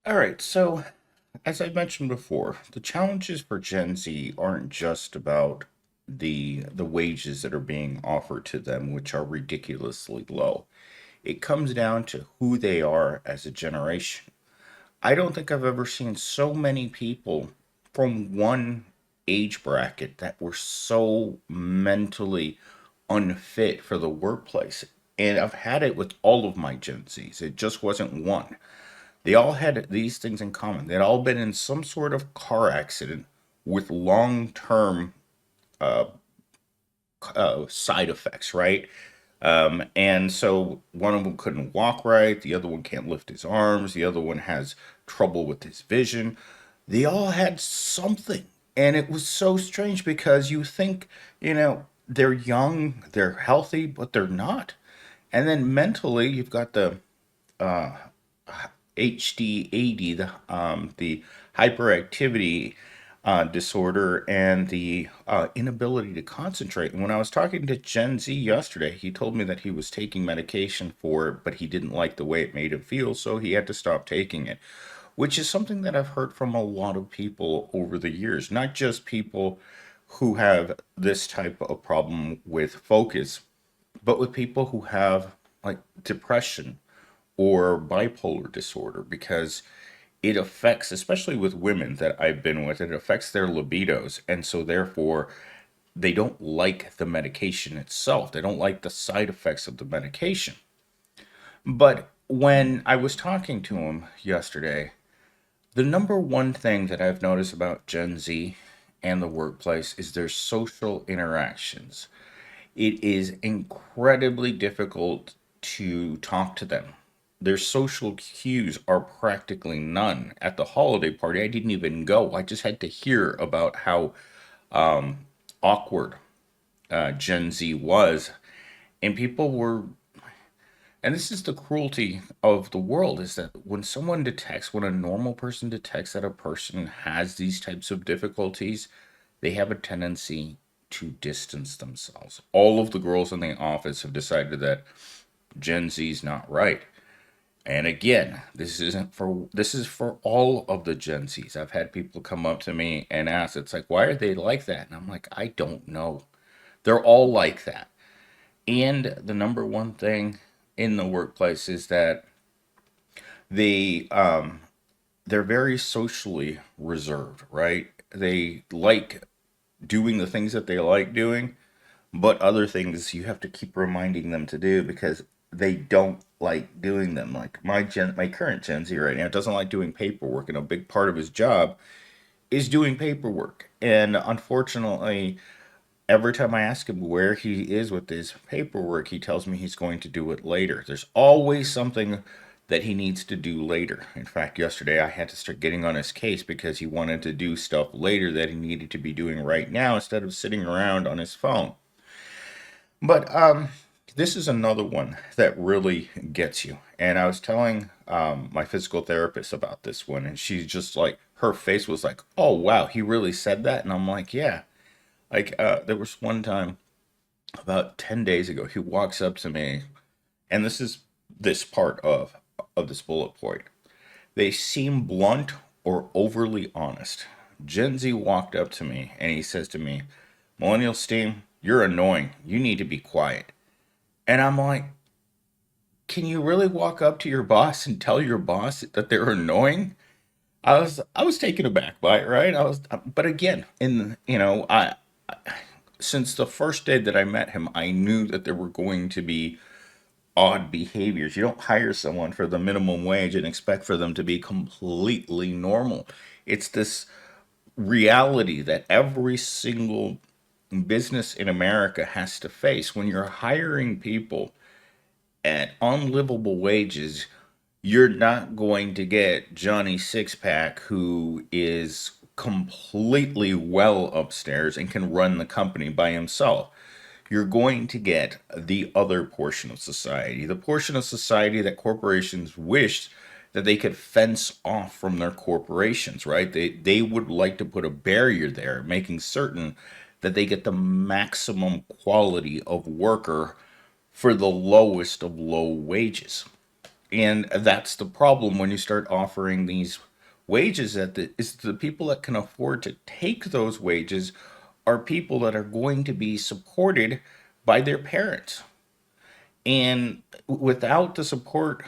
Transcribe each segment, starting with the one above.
All right, so as I mentioned before, the challenges for Gen Z aren't just about the wages that are being offered to them, which are ridiculously low. It comes down to who they are as a generation. I don't think I've ever seen so many people from one age bracket that were so mentally unfit for the workplace. And I've had it with all of my Gen Zs. It just wasn't one. They all had these things in common. They'd all been in some sort of car accident with long term side effects, right? And so one of them couldn't walk right, the other one can't lift his arms, the other one has trouble with his vision. They all had something. And it was so strange because you think, they're young, they're healthy, but they're not. And then mentally, you've got the HD, the hyperactivity disorder, and the inability to concentrate. And when I was talking to Gen Z yesterday, he told me that he was taking medication for it, but he didn't like the way it made him feel, so he had to stop taking it, which is something that I've heard from a lot of people over the years, not just people who have this type of problem with focus, but with people who have like depression or bipolar disorder, because it affects, especially with women that I've been with, it affects their libidos. And so, therefore, they don't like the medication itself. They don't like the side effects of the medication. But when I was talking to him yesterday, the number one thing that I've noticed about Gen Z and the workplace is their social interactions. It is incredibly difficult to talk to them. Their social cues are practically none. At the holiday party, I didn't even go. I just had to hear about how awkward Gen Z was. And people were, and this is the cruelty of the world, is that when a normal person detects that a person has these types of difficulties, they have a tendency to distance themselves. All of the girls in the office have decided that Gen Z's not right. And again, this is for all of the Gen Zs. I've had people come up to me and ask, it's like, why are they like that? And I'm like, I don't know. They're all like that. And the number one thing in the workplace is that they they're very socially reserved, right? They like doing the things that they like doing, but other things you have to keep reminding them to do because they don't like doing them. Like my current Gen Z right now doesn't like doing paperwork, and a big part of his job is doing paperwork. And unfortunately, every time I ask him where he is with his paperwork, he tells me he's going to do it later. There's always something that he needs to do later. In fact, yesterday I had to start getting on his case because he wanted to do stuff later that he needed to be doing right now instead of sitting around on his phone. But this is another one that really gets you. And I was telling my physical therapist about this one, and she's just like, her face was like, "Oh wow, he really said that," and I'm like, "Yeah." Like there was one time about 10 days ago, he walks up to me, and this is this part of this bullet point. They seem blunt or overly honest. Gen Z walked up to me and he says to me, "Millennial Steam, you're annoying. You need to be quiet." And I'm like, can you really walk up to your boss and tell your boss that they're annoying? I was taken aback by it, right? But again, since the first day that I met him, I knew that there were going to be odd behaviors. You don't hire someone for the minimum wage and expect for them to be completely normal. It's this reality that every single business in America has to face when you're hiring people at unlivable wages. You're not going to get Johnny Sixpack, who is completely well upstairs and can run the company by himself. You're going to get the other portion of society, the portion of society that corporations wished that they could fence off from their corporations, right? They would like to put a barrier there, making certain that they get the maximum quality of worker for the lowest of low wages. And that's the problem when you start offering these wages at the people that can afford to take those wages are people that are going to be supported by their parents. And without the support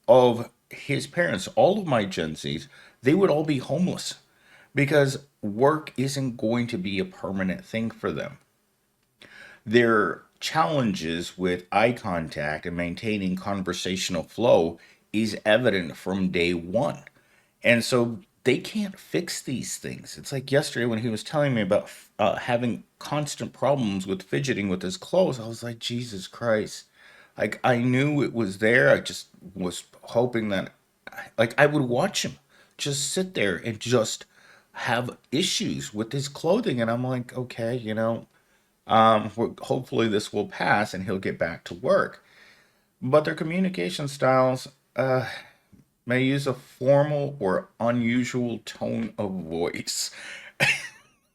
of his parents, all of my Gen Zs, they would all be homeless because work isn't going to be a permanent thing for them. Their challenges with eye contact and maintaining conversational flow is evident from day one. And so they can't fix these things. It's like yesterday when he was telling me about having constant problems with fidgeting with his clothes. I was like, Jesus Christ. Like, I knew it was there. I just was hoping that, like, I would watch him just sit there and just have issues with his clothing. And I'm like, okay, hopefully this will pass and he'll get back to work. But their communication styles may use a formal or unusual tone of voice.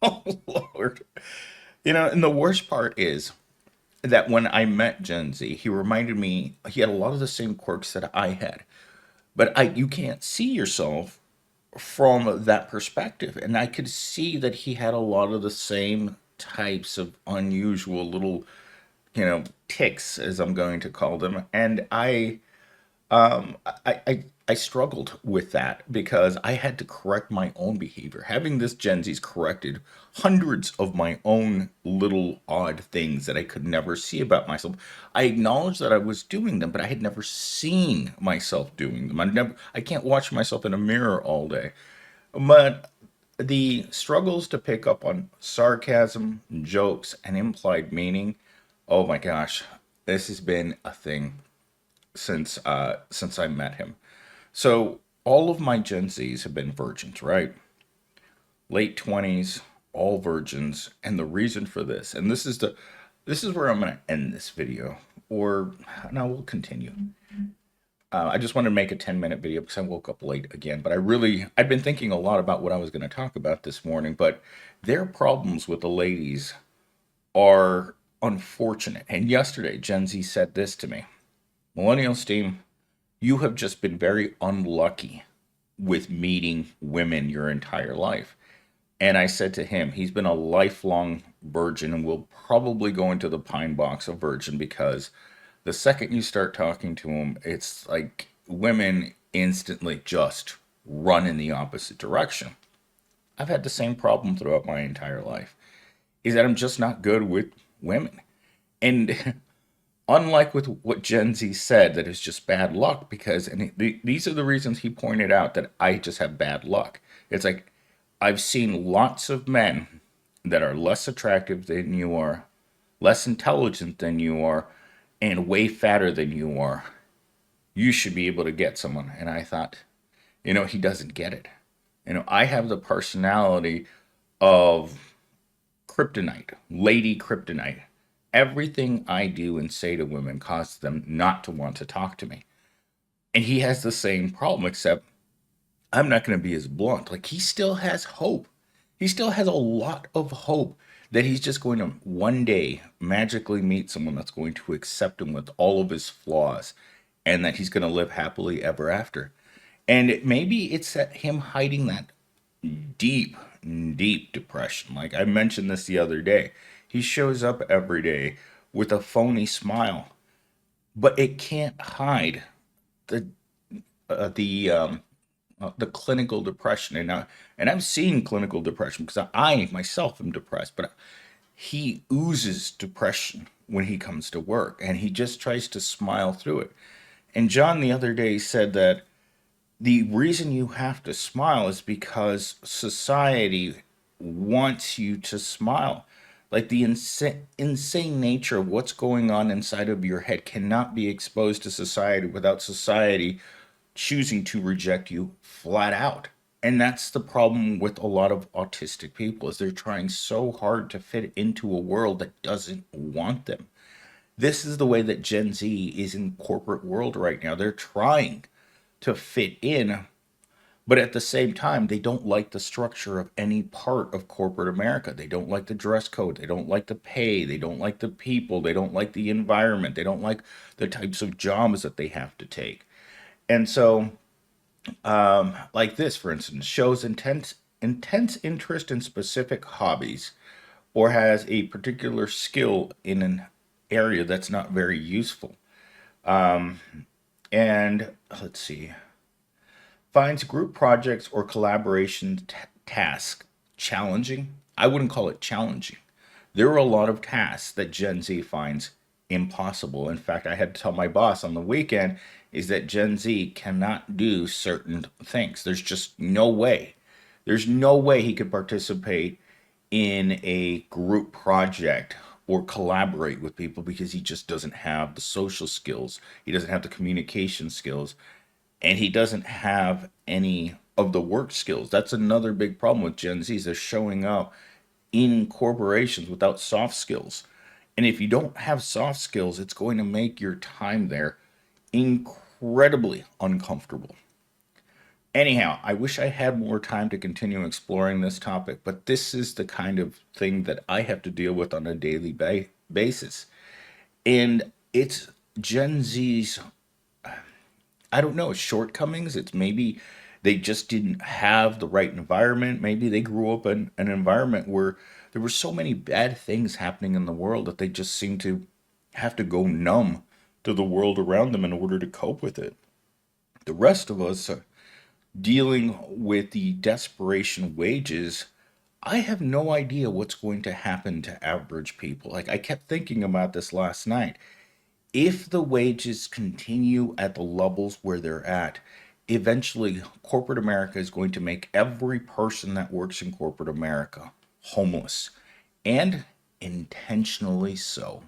Oh, Lord. And the worst part is that when I met Gen Z, he reminded me, he had a lot of the same quirks that I had. But you can't see yourself from that perspective. And I could see that he had a lot of the same types of unusual little ticks, as I'm going to call them. And I struggled with that because I had to correct my own behavior. Having this Gen Z's corrected hundreds of my own little odd things that I could never see about myself. I acknowledged that I was doing them, but I had never seen myself doing them. I can't watch myself in a mirror all day. But the struggles to pick up on sarcasm, jokes, and implied meaning, oh my gosh, this has been a thing since I met him. So all of my Gen Zs have been virgins, right? Late 20s, all virgins, and the reason for this, and this is where I'm going to end this video, or no, we'll continue. I just wanted to make a 10-minute video because I woke up late again, but I've been thinking a lot about what I was going to talk about this morning, but their problems with the ladies are unfortunate. And yesterday, Gen Z said this to me: Millennial Steam, you have just been very unlucky with meeting women your entire life. And I said to him, he's been a lifelong virgin and will probably go into the pine box a virgin because the second you start talking to him, it's like women instantly just run in the opposite direction. I've had the same problem throughout my entire life, is that I'm just not good with women. And unlike with what Gen Z said, that it's just bad luck, because these are the reasons he pointed out that I just have bad luck. It's like I've seen lots of men that are less attractive than you are, less intelligent than you are, and way fatter than you are. You should be able to get someone. And I thought, he doesn't get it. I have the personality of kryptonite, lady kryptonite. Everything I do and say to women causes them not to want to talk to me. And he has the same problem, except I'm not going to be as blunt. Like, he still has hope. He still has a lot of hope that he's just going to one day magically meet someone that's going to accept him with all of his flaws and that he's going to live happily ever after. And maybe it's that him hiding that deep, deep depression. Like I mentioned this the other day, he shows up every day with a phony smile, but it can't hide the the clinical depression. And I've seen clinical depression because I myself am depressed, but he oozes depression when he comes to work, and he just tries to smile through it. And John the other day said that the reason you have to smile is because society wants you to smile. Like the insane nature of what's going on inside of your head cannot be exposed to society without society choosing to reject you flat out. And that's the problem with a lot of autistic people, is they're trying so hard to fit into a world that doesn't want them. This is the way that Gen Z is in corporate world right now. They're trying to fit in, but at the same time, they don't like the structure of any part of corporate America. They don't like the dress code. They don't like the pay. They don't like the people. They don't like the environment. They don't like the types of jobs that they have to take. And so, like this, for instance, shows intense interest in specific hobbies or has a particular skill in an area that's not very useful. And let's see, finds group projects or collaboration tasks challenging. I wouldn't call it challenging. There are a lot of tasks that Gen Z finds impossible. In fact, I had to tell my boss on the weekend is that Gen Z cannot do certain things. There's just no way. There's no way he could participate in a group project or collaborate with people because he just doesn't have the social skills. He doesn't have the communication skills, and he doesn't have any of the work skills. That's another big problem with Gen Zs. They're showing up in corporations without soft skills. And if you don't have soft skills, it's going to make your time there incredibly uncomfortable. Anyhow, I wish I had more time to continue exploring this topic, but this is the kind of thing that I have to deal with on a daily basis. And it's Gen Z's, I don't know, shortcomings. It's maybe they just didn't have the right environment. Maybe they grew up in an environment where there were so many bad things happening in the world that they just seem to have to go numb to the world around them in order to cope with it. The rest of us are dealing with the desperation wages. I have no idea what's going to happen to average people. Like, I kept thinking about this last night. If the wages continue at the levels where they're at, eventually corporate America is going to make every person that works in corporate America homeless, and intentionally so.